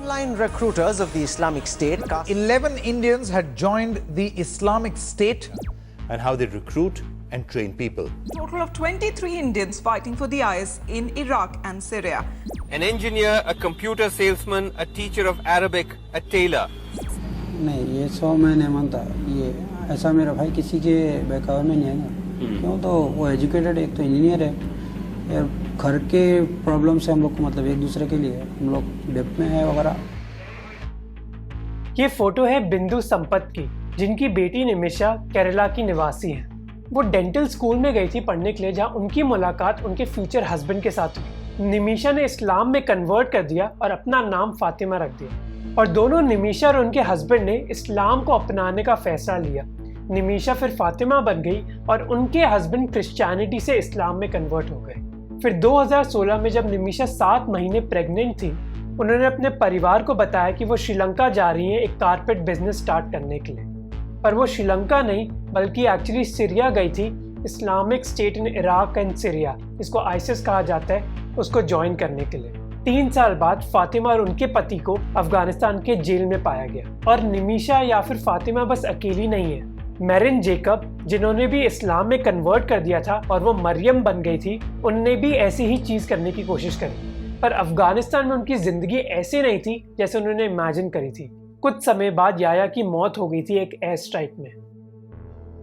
Frontline recruiters of the Islamic State. 11 Indians had joined the Islamic State. And how they recruit and train people. Total of 23 Indians fighting for the IS in Iraq and Syria. An engineer, a computer salesman, a teacher of Arabic, a tailor. नहीं, ये 100 महीने मानता ये ऐसा मेरा भाई किसी के बैकग्राउंड में नहीं है ना, क्यों तो वो एजुकेटेड एक तो इंजीनियर है यार, घर के प्रॉब्लम से हम लोग को मतलब एक दूसरे के लिए हम लोग डेप्थ में है वगैरह। ये फोटो है बिंदु संपत की, जिनकी बेटी निमिषा केरला की निवासी है। वो डेंटल स्कूल में गई थी पढ़ने के लिए, जहाँ उनकी मुलाकात उनके फ्यूचर हस्बैंड के साथ हुई। निमिषा ने इस्लाम में कन्वर्ट कर दिया और अपना नाम फातिमा रख दिया, और दोनों निमिषा और उनके हस्बैंड ने इस्लाम को अपनाने का फैसला लिया। निमिषा फिर फातिमा बन गई और उनके हस्बैंड क्रिश्चियनिटी से इस्लाम में कन्वर्ट हो गए। फिर 2016 में जब निमिषा 7 महीने प्रेग्नेंट थी, उन्होंने अपने परिवार को बताया कि वो श्रीलंका जा रही हैं एक कारपेट बिजनेस स्टार्ट करने के लिए। पर वो श्रीलंका नहीं बल्कि एक्चुअली सीरिया गई थी, Islamic state in Iraq and Syria, इसको आईसिस कहा जाता है, उसको ज्वाइन करने के लिए। 3 साल बाद फातिमा और उनके पति को अफगानिस्तान के जेल में पाया गया। और निमिषा या फिर फातिमा बस अकेली नहीं है। मैरिन जेकब, जिन्होंने भी इस्लाम में कन्वर्ट कर दिया था और वो मरियम बन गई थी, उनने भी ऐसी ही चीज़ करने की कोशिश करी। पर अफगानिस्तान में उनकी ज़िंदगी ऐसी नहीं थी जैसे उन्होंने इमेजिन करी थी। कुछ समय बाद याया की मौत हो गई थी एक एयर स्ट्राइक में।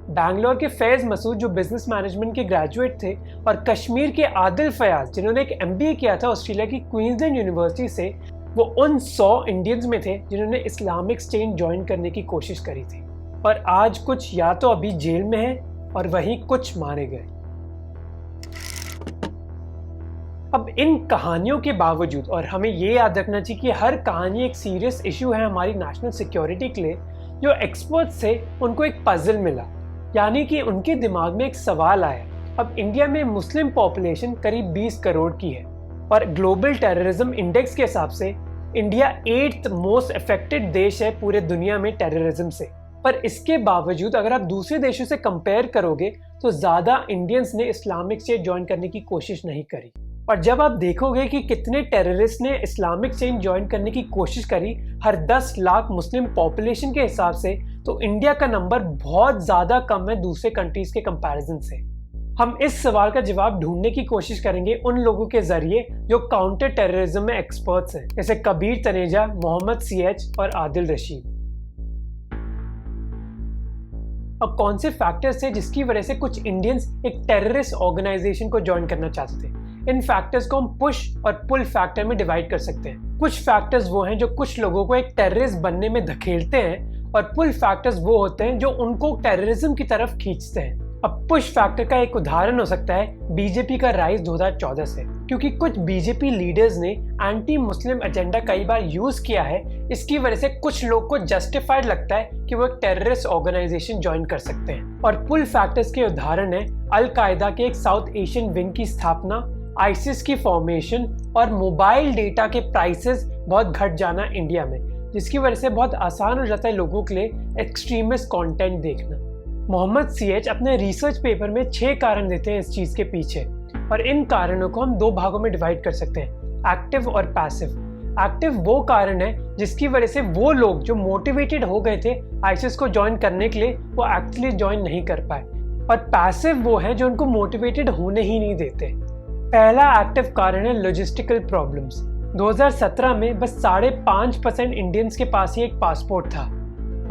बैंगलोर के फैज़ मसूद, जो बिजनेस मैनेजमेंट के ग्रेजुएट थे, और कश्मीर के आदिल फयाज, जिन्होंने एक MBA किया था ऑस्ट्रेलिया की क्वींसलैंड यूनिवर्सिटी से, वो उन 100 इंडियंस में थे जिन्होंने इस्लामिक स्टेट ज्वाइन करने की कोशिश करी थी। और आज कुछ या तो अभी जेल में हैं और वहीं कुछ मारे गए। अब इन कहानियों के बावजूद, और हमें ये याद रखना चाहिए कि हर कहानी एक सीरियस इशू है हमारी नेशनल सिक्योरिटी के लिए, जो एक्सपर्ट्स थे उनको एक पजल मिला, यानी कि उनके दिमाग में एक सवाल आया। अब इंडिया में मुस्लिम पॉपुलेशन करीब 20 करोड़ की है और ग्लोबल टेररिज्म इंडेक्स के हिसाब से इंडिया 8th मोस्ट अफेक्टेड देश है पूरे दुनिया में टेररिज्म से। पर इसके बावजूद अगर आप दूसरे देशों से कंपेयर करोगे तो ज़्यादा इंडियंस ने इस्लामिक स्टेट ज्वाइन करने की कोशिश नहीं करी। और जब आप देखोगे कि कितने टेररिस्ट ने इस्लामिक स्टेट ज्वाइन करने की कोशिश करी हर 10 लाख मुस्लिम पॉपुलेशन के हिसाब से, तो इंडिया का नंबर बहुत ज़्यादा कम है दूसरे कंट्रीज़ के कंपैरिजन से। हम इस सवाल का जवाब ढूंढने की कोशिश करेंगे उन लोगों के जरिए जो काउंटर टेररिज्म में एक्सपर्ट्स हैं, जैसे कबीर तनेजा, मोहम्मद CH और आदिल रशीद। अब कौन से फैक्टर्स थे जिसकी वजह से कुछ इंडियंस एक टेररिस्ट ऑर्गेनाइजेशन को ज्वाइन करना चाहते थे? इन फैक्टर्स को हम पुश और पुल फैक्टर में डिवाइड कर सकते हैं। पुश फैक्टर्स वो हैं जो कुछ लोगों को एक टेररिस्ट बनने में धकेलते हैं, और पुल फैक्टर्स वो होते हैं जो उनको टेररिज्म की तरफ खींचते हैं। अब पुश फैक्टर का एक उदाहरण हो सकता है बीजेपी का राइज 2014 से, क्योंकि कुछ बीजेपी लीडर्स ने एंटी मुस्लिम एजेंडा कई बार यूज किया है। इसकी वजह से कुछ लोग को जस्टिफाइड लगता है कि वो एक टेररिस्ट ऑर्गेनाइजेशन ज्वाइन कर सकते हैं। और पुल फैक्टर्स के उदाहरण है अल कायदा के एक साउथ एशियन विंग की स्थापना, आईसिस की फॉर्मेशन, और मोबाइल डेटा के प्राइसेस बहुत घट जाना इंडिया में, जिसकी वजह से बहुत आसान हो जाता है लोगों के लिए एक्सट्रीमिस्ट कंटेंट देखना। मोहम्मद CH अपने रिसर्च पेपर में 6 कारण देते हैं इस चीज़ के पीछे, और इन कारणों को हम 2 भागों में डिवाइड कर सकते हैं, एक्टिव और पैसिव। एक्टिव वो कारण है जिसकी वजह से वो लोग जो मोटिवेटेड हो गए थे आईसिस को ज्वाइन करने के लिए, वो एक्चुअली ज्वाइन नहीं कर पाए। और पैसिव वो है जो उनको मोटिवेटेड होने ही नहीं देते। पहला एक्टिव कारण है लॉजिस्टिकल प्रॉब्लम्स। 2017 में बस 5.5% इंडियंस के पास ही एक पासपोर्ट था।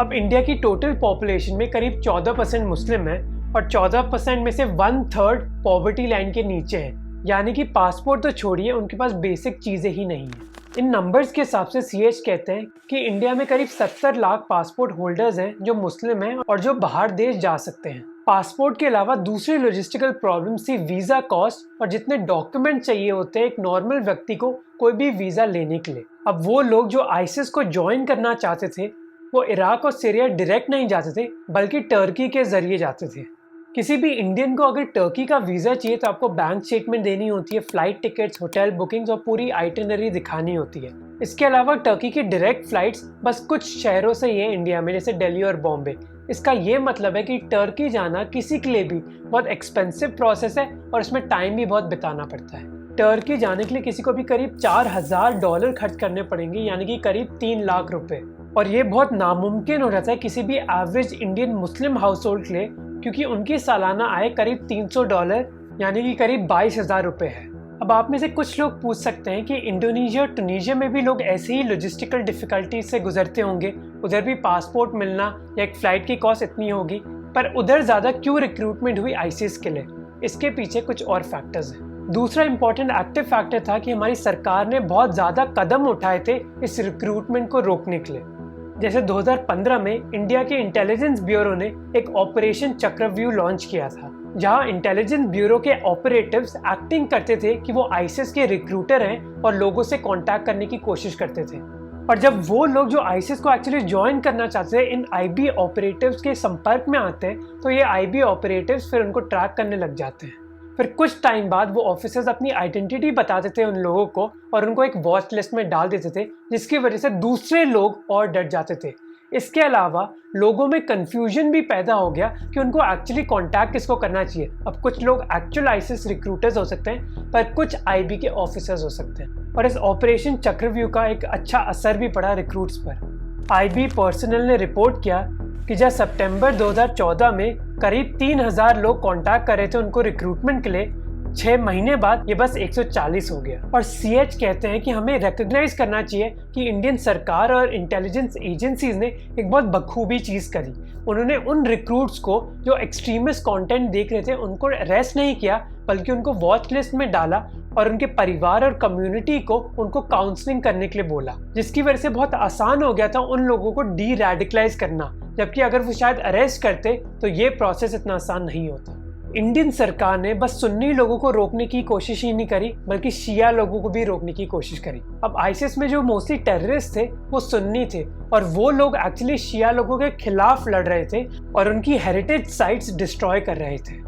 अब इंडिया की टोटल पॉपुलेशन में करीब 14% मुस्लिम है, और 14% में से 1/3 पॉवर्टी लाइन के नीचे है, यानी कि पासपोर्ट तो छोड़िए, उनके पास बेसिक चीज़ें ही नहीं है। इन नंबर्स के हिसाब से CH कहते हैं कि इंडिया में करीब 70 लाख पासपोर्ट होल्डर्स हैं जो मुस्लिम हैं और जो बाहर देश जा सकते हैं। पासपोर्ट के अलावा दूसरी लॉजिस्टिकल प्रॉब्लम्स थी वीज़ा कॉस्ट और जितने डॉक्यूमेंट चाहिए होते हैं एक नॉर्मल व्यक्ति को कोई भी वीज़ा लेने के लिए। अब वो लोग जो आईसिस को ज्वाइन करना चाहते थे वो इराक और सीरिया डायरेक्ट नहीं जाते थे बल्कि टर्की के जरिए जाते थे। किसी भी इंडियन को अगर टर्की का वीज़ा चाहिए तो आपको बैंक स्टेटमेंट देनी होती है, फ्लाइट टिकट्स, होटल बुकिंग्स और पूरी आइटिनरी दिखानी होती है। इसके अलावा टर्की की डायरेक्ट फ्लाइट्स बस कुछ शहरों से ही है इंडिया में, जैसे दिल्ली और बॉम्बे। इसका ये मतलब है कि टर्की जाना किसी के लिए भी बहुत एक्सपेंसिव प्रोसेस है और इसमें टाइम भी बहुत बिताना पड़ता है। टर्की जाने के लिए किसी को भी करीब $4,000 खर्च करने पड़ेंगे, यानी कि करीब 3 लाख रुपए। और ये बहुत नामुमकिन हो जाता है किसी भी average Indian Muslim house hold के लिए, क्योंकि उनकी सालाना आय करीब $300 यानी कि करीब 22,000 रुपए है। अब आप में से कुछ लोग पूछ सकते हैं कि इंडोनेशिया और टूनीशिया में भी लोग ऐसे ही लॉजिस्टिकल डिफिकल्टीज से गुजरते होंगे, उधर भी पासपोर्ट मिलना या एक फ़्लाइट की कॉस्ट इतनी होगी, पर उधर ज़्यादा क्यों रिक्रूटमेंट हुई आईसिस के लिए? इसके पीछे कुछ और फैक्टर्स हैं। दूसरा इंपॉर्टेंट एक्टिव फैक्टर था कि हमारी सरकार ने बहुत ज़्यादा कदम उठाए थे इस रिक्रूटमेंट को रोकने के लिए। जैसे 2015 में इंडिया के इंटेलिजेंस ब्यूरो ने एक ऑपरेशन चक्रव्यूह लॉन्च किया था, जहां इंटेलिजेंस ब्यूरो के ऑपरेटिव्स एक्टिंग करते थे कि वो आईसिस के रिक्रूटर हैं और लोगों से कांटेक्ट करने की कोशिश करते थे। और जब वो लोग जो आईसिस को एक्चुअली ज्वाइन करना चाहते हैं इन आईबी ऑपरेटिव्स के संपर्क में आते हैं, तो ये आईबी ऑपरेटिव्स फिर उनको ट्रैक करने लग जाते हैं। फिर कुछ टाइम बाद वो ऑफिसर्स अपनी आइडेंटिटी बताते थे उन लोगों को और उनको एक वॉच लिस्ट में डाल देते थे, जिसकी वजह से दूसरे लोग और डर जाते थे। इसके अलावा लोगों में कंफ्यूजन भी पैदा हो गया कि उनको एक्चुअली कांटेक्ट किसको करना चाहिए। अब कुछ लोग एक्चुअल आईसिस रिक्रूटर्स हो सकते हैं, पर कुछ आईबी के ऑफिसर्स हो सकते हैं। और इस ऑपरेशन चक्रव्यूह का एक अच्छा असर भी पड़ा रिक्रूट्स पर। आईबी पर्सनल ने रिपोर्ट किया कि जब सितंबर 2014 में करीब 3,000 लोग कांटेक्ट कर रहे थे उनको रिक्रूटमेंट के लिए, 6 महीने बाद ये बस 140 हो गया। और सीएच कहते हैं कि हमें रिकग्नाइज करना चाहिए कि इंडियन सरकार और इंटेलिजेंस एजेंसीज ने एक बहुत बखूबी चीज़ करी। उन्होंने उन रिक्रूट्स को जो एक्सट्रीमिस्ट कंटेंट देख रहे थे उनको अरेस्ट नहीं किया, बल्कि उनको वॉच लिस्ट में डाला और उनके परिवार और कम्युनिटी को उनको काउंसलिंग करने के लिए बोला, जिसकी वजह से बहुत आसान हो गया था उन लोगों को डी रेडिकलाइज करना। जबकि अगर वो शायद अरेस्ट करते तो ये प्रोसेस इतना आसान नहीं होता। इंडियन सरकार ने बस सुन्नी लोगों को रोकने की कोशिश ही नहीं करी, बल्कि शिया लोगों को भी रोकने की कोशिश करी। अब आईसिस में जो मोस्टली टेररिस्ट थे वो सुन्नी थे, और वो लोग एक्चुअली शिया लोगों के खिलाफ लड़ रहे थे और उनकी हेरिटेज साइट्स डिस्ट्रॉय कर रहे थे।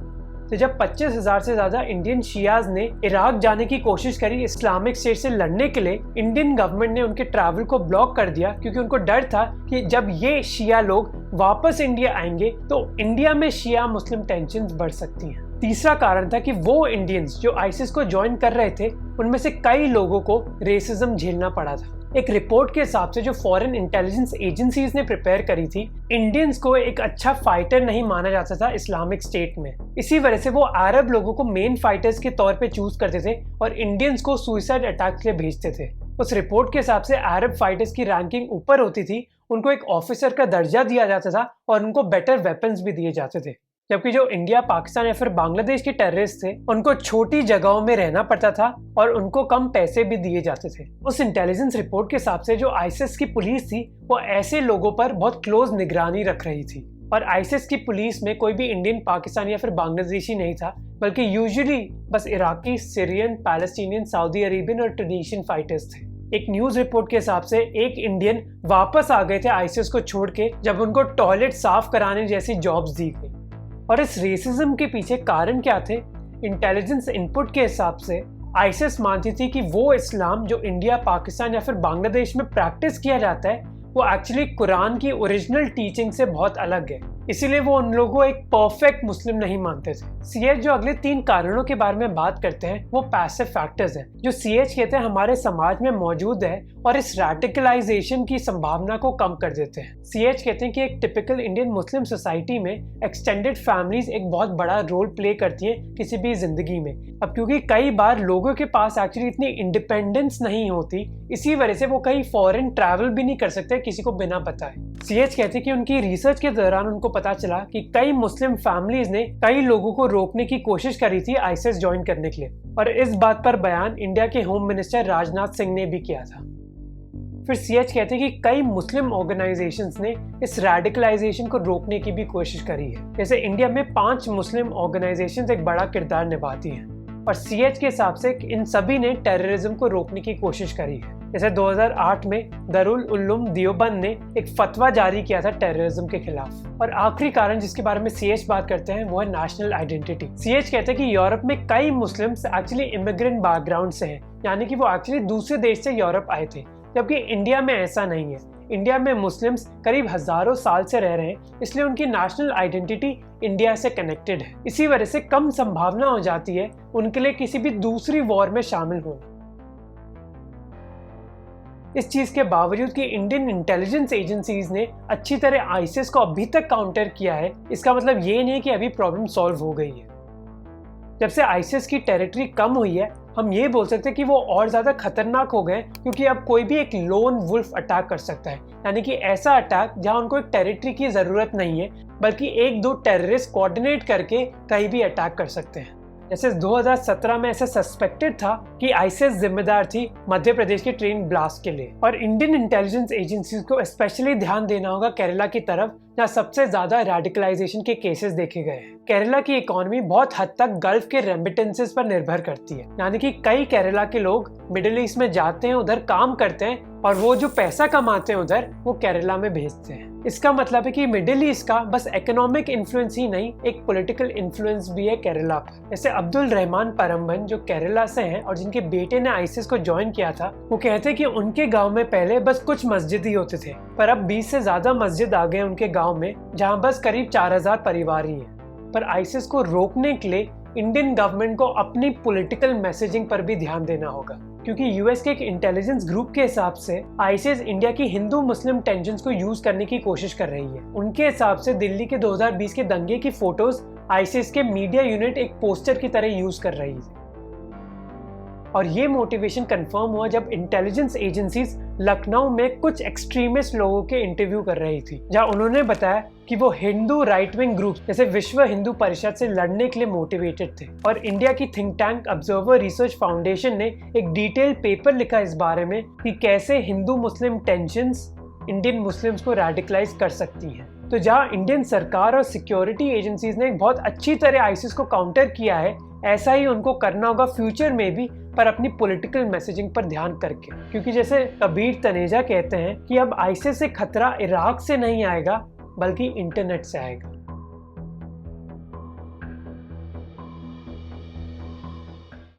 तो जब 25,000 से ज़्यादा इंडियन शियाज ने इराक जाने की कोशिश करी इस्लामिक स्टेट से लड़ने के लिए, इंडियन गवर्नमेंट ने उनके ट्रैवल को ब्लॉक कर दिया, क्योंकि उनको डर था कि जब ये शिया लोग वापस इंडिया आएंगे तो इंडिया में शिया मुस्लिम टेंशन्स बढ़ सकती हैं। तीसरा कारण था कि वो इंडियंस जो आईसिस को ज्वाइन कर रहे थे उनमें से कई लोगों को रेसिज्म झेलना पड़ा था। एक रिपोर्ट के हिसाब से जो फॉरेन इंटेलिजेंस एजेंसीज ने प्रिपेयर करी थी, इंडियंस को एक अच्छा फाइटर नहीं माना जाता था इस्लामिक स्टेट में। इसी वजह से वो अरब लोगों को मेन फाइटर्स के तौर पे चूज करते थे और इंडियंस को सुसाइड अटैक के लिए भेजते थे। उस रिपोर्ट के हिसाब से अरब फाइटर्स की रैंकिंग ऊपर होती थी, उनको एक ऑफिसर का दर्जा दिया जाता था और उनको बेटर वेपन्स भी दिए जाते थे। जबकि जो इंडिया, पाकिस्तान या फिर बांग्लादेश के टेररिस्ट थे उनको छोटी जगहों में रहना पड़ता था और उनको कम पैसे भी दिए जाते थे। उस इंटेलिजेंस रिपोर्ट के हिसाब से जो आईसिस की पुलिस थी वो ऐसे लोगों पर बहुत क्लोज निगरानी रख रही थी, और आईसिस की पुलिस में कोई भी इंडियन, पाकिस्तानी या फिर बांग्लादेशी नहीं था, बल्कि यूजुअली बस Iraqi, Syrian, Palestinian, Saudi Arabian और ट्यूनीशियन फाइटर्स थे। एक न्यूज रिपोर्ट के हिसाब से एक इंडियन वापस आ गए थे आईसिस को छोड़ के जब उनको टॉयलेट साफ कराने जैसी जॉब्स दी गई। और इस रेसिज्म के पीछे कारण क्या थे? इंटेलिजेंस इनपुट के हिसाब से आईसिस मानती थी कि वो इस्लाम जो इंडिया, पाकिस्तान या फिर बांग्लादेश में प्रैक्टिस किया जाता है वो एक्चुअली कुरान की ओरिजिनल टीचिंग से बहुत अलग है, इसीलिए वो उन लोगों को एक परफेक्ट मुस्लिम नहीं मानते थे। सीएच जो अगले 3 कारणों के बारे में बात करते हैं वो पैसिव फैक्टर्स हैं, जो सीएच कहते हैं हमारे समाज में मौजूद है और इस रैडिकलाइजेशन की संभावना को कम कर देते हैं। सीएच कहते हैं कि एक टिपिकल इंडियन मुस्लिम सोसाइटी में एक्सटेंडेड फैमिलीज एक बहुत बड़ा रोल प्ले करती हैं किसी भी जिंदगी में। अब क्योंकि कई बार लोगों के पास एक्चुअली इतनी इंडिपेंडेंस नहीं होती, इसी वजह से वो कहीं फॉरेन ट्रैवल भी नहीं कर सकते किसी को बिना बताए। सीएच कहते हैं कि उनकी रिसर्च के दौरान उनको पता चला कि कई मुस्लिम फैमिलीज ने कई लोगों को रोकने की कोशिश करी थी आईसिस ज्वाइन करने के लिए, और इस बात पर बयान इंडिया के होम मिनिस्टर राजनाथ सिंह ने भी किया था। फिर सीएच कहते हैं कि कई मुस्लिम ऑर्गेनाइजेशंस ने इस रैडिकलाइजेशन को रोकने की भी कोशिश करी है। जैसे इंडिया में 5 मुस्लिम ऑर्गेनाइजेशंस एक बड़ा किरदार निभाती हैं, और सीएच के हिसाब से इन सभी ने टेररिज्म को रोकने की कोशिश करी है। जैसे 2008 में दारुल उलूम देवबंद ने एक फतवा जारी किया था टेररिज्म के खिलाफ। और आखिरी कारण जिसके बारे में सीएच बात करते हैं वो है नेशनल आइडेंटिटी। सीएच कहते हैं कि यूरोप में कई मुस्लिम्स एक्चुअली इमिग्रेंट बैकग्राउंड से हैं, यानी कि वो एक्चुअली दूसरे देश से यूरोप आए थे, जबकि इंडिया में ऐसा नहीं है। इंडिया में मुस्लिम्स करीब हजारों साल से रह रहे हैं, इसलिए उनकी नेशनल आइडेंटिटी इंडिया से कनेक्टेड है। इसी वजह से कम संभावना हो जाती है उनके लिए किसी भी दूसरी वॉर में शामिल होने। इस चीज के बावजूद कि इंडियन इंटेलिजेंस एजेंसीज ने अच्छी तरह आईसिस को अभी तक काउंटर किया है, इसका मतलब ये नहीं है कि अभी प्रॉब्लम सॉल्व हो गई है। जब से आईसिस की टेरिटरी कम हुई है, हम ये बोल सकते हैं कि वो और ज़्यादा खतरनाक हो गए, क्योंकि अब कोई भी एक लोन वुल्फ अटैक कर सकता है, यानी कि ऐसा अटैक जहां उनको एक टेरिटरी की ज़रूरत नहीं है, बल्कि एक दो टेररिस्ट कोऑर्डिनेट करके कहीं भी अटैक कर सकते हैं। जैसे 2017 में ऐसा सस्पेक्टेड था कि आईसिस जिम्मेदार थी मध्य प्रदेश के ट्रेन ब्लास्ट के लिए। और इंडियन इंटेलिजेंस एजेंसीज को स्पेशली ध्यान देना होगा केरला की तरफ, जहाँ सबसे ज्यादा रेडिकलाइजेशन के केसेस देखे गए हैं। केरला की इकोनॉमी बहुत हद तक गल्फ के रेमिटेंसेस पर निर्भर करती है, यानी कि कई केरला के लोग मिडिल ईस्ट में जाते हैं, उधर काम करते हैं, और वो जो पैसा कमाते हैं उधर वो केरला में भेजते हैं। इसका मतलब है कि मिडिल ईस्ट का बस इकोनॉमिक इन्फ्लुएंस ही नहीं, एक पॉलिटिकल इन्फ्लुएंस भी है केरला पर। जैसे अब्दुल रहमान परम्बन जो केरला से हैं और जिनके बेटे ने आईसिस को ज्वाइन किया था, वो कहते हैं कि उनके गांव में पहले बस कुछ मस्जिद ही होते थे, पर अब 20 से ज्यादा मस्जिद आ गए उनके गांव में, जहां बस करीब 4000 परिवार ही हैं। पर आईसिस को रोकने के लिए इंडियन गवर्नमेंट को अपनी पॉलिटिकल मैसेजिंग पर भी ध्यान देना होगा, क्योंकि यूएस के एक इंटेलिजेंस ग्रुप के हिसाब से आईसिस इंडिया की हिंदू मुस्लिम टेंशन्स को यूज करने की कोशिश कर रही है। उनके हिसाब से दिल्ली के 2020 के दंगे की फोटोज आईसिस के मीडिया यूनिट एक पोस्टर की तरह यूज कर रही है। और ये मोटिवेशन कंफर्म हुआ जब इंटेलिजेंस एजेंसीज लखनऊ में कुछ एक्सट्रीमिस्ट लोगों के इंटरव्यू कर रही थी, जहां उन्होंने बताया कि वो हिंदू राइट विंग ग्रुप जैसे विश्व हिंदू परिषद से लड़ने के लिए मोटिवेटेड थे। और इंडिया की think tank observer research foundation ने एक डिटेल पेपर लिखा इस बारे में कि कैसे हिंदू मुस्लिम टेंशन्स इंडियन मुस्लिम्स को रेडिकलाइज कर सकती हैं। तो जहां इंडियन सरकार और सिक्योरिटी एजेंसीज ने बहुत अच्छी तरह आईसिस को काउंटर किया है, ऐसा ही उनको करना होगा फ्यूचर में भी, पर अपनी पॉलिटिकल मैसेजिंग पर ध्यान करके। क्योंकि जैसे कबीर तनेजा कहते हैं कि अब आईसिस से खतरा इराक से नहीं आएगा, बल्कि इंटरनेट से आएगा।